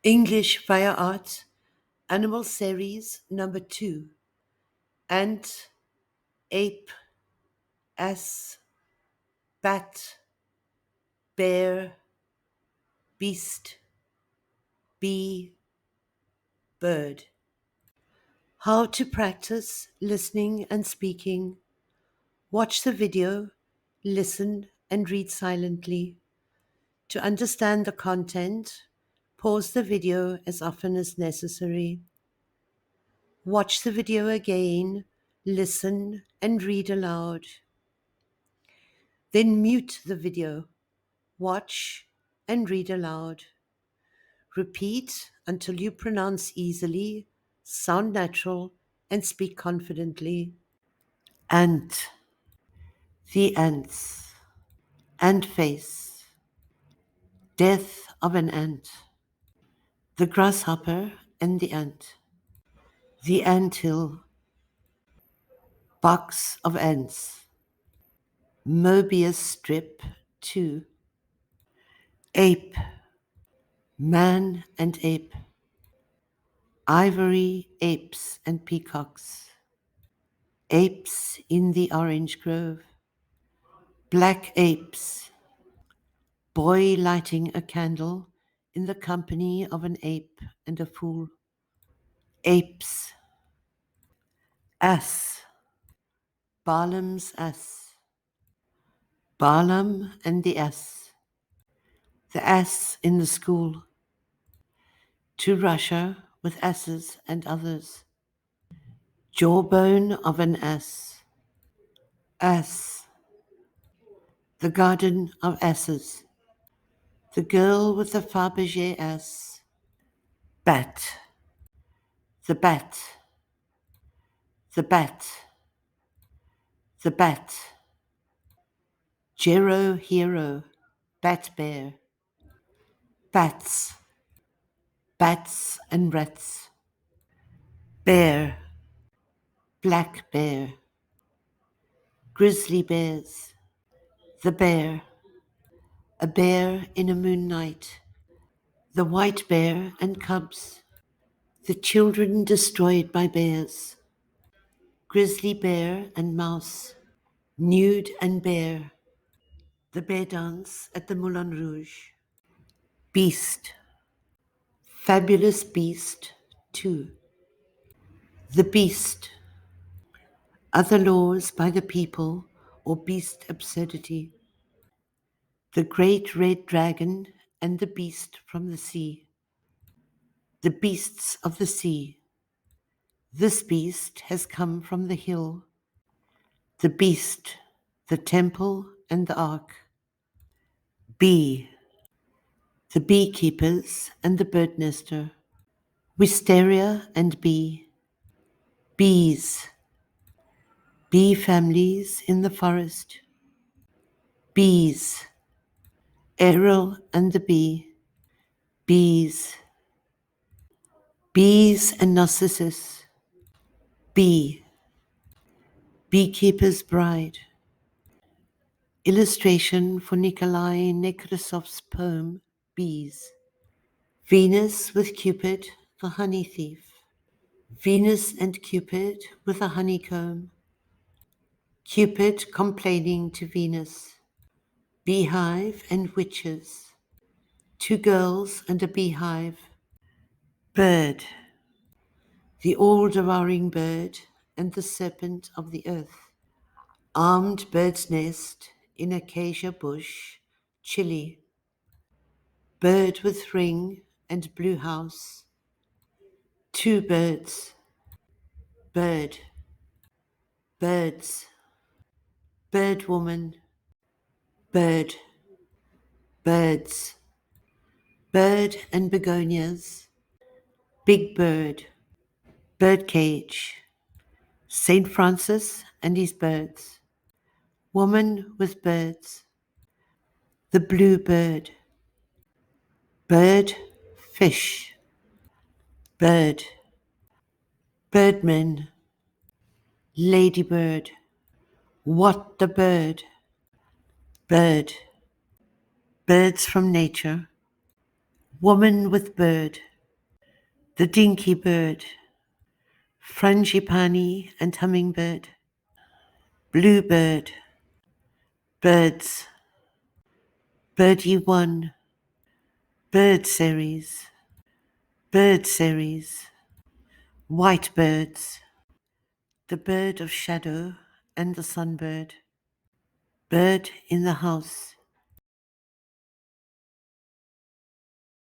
English via art, animal series number 2, ant, ape, ass, bat, bear, beast, bee, bird. How to practice listening and speaking. Watch the video, listen and read silently. To understand the content, pause the video as often as necessary. Watch the video again, listen and read aloud. Then mute the video, watch and read aloud. Repeat until you pronounce easily, sound natural, and speak confidently. Ant, the ants, ant face, death of an ant, the grasshopper and the anthill, box of ants, Mobius strip 2, ape, man and ape, ivory, apes and peacocks, apes in the orange grove, black apes, boy lighting a candle in the company of an ape and a fool, apes, ass, Balaam's ass, Balaam and the ass in the school, to Russia with asses and others, jawbone of an ass, the garden of asses, the girl with the Fabergé ass, bat, the bat, the bat, the bat, Gero hero, bat bear, bats, bats and rats, bear, black bear, grizzly bears, the bear, a bear in a moon night, the white bear and cubs, the children destroyed by bears, grizzly bear and mouse, nude and bare, the bear dance at the Moulin Rouge, beast, fabulous beast 2, the beast, other laws by the people or beast absurdity, the great red dragon and the beast from the sea, the beasts of the sea, this beast has come from the hill, the beast, the temple and the ark, bee, the beekeepers and the bird nester, wisteria and bee, bees, bee families in the forest, bees, Errol and the bee, bees, bees and Narcissus, bee, beekeeper's bride, illustration for Nikolai Nekrasov's poem, Bees, Venus with Cupid, the honey thief, Venus and Cupid with a honeycomb, Cupid complaining to Venus, beehive and witches, 2 girls and a beehive, bird, the all-devouring bird and the serpent of the earth, armed bird's nest in acacia bush, Chile, bird with ring and blue house, 2 birds, bird, birds, bird woman, bird, birds, bird and begonias, big bird, bird cage, Saint Francis and his birds, woman with birds, the blue bird, bird, fish, bird, birdman, ladybird, what the bird, bird, birds from nature, woman with bird, The dinky bird, frangipani and hummingbird, bluebird, birds, birdie one, bird series, white birds, the bird of shadow and the sunbird, bird in the house,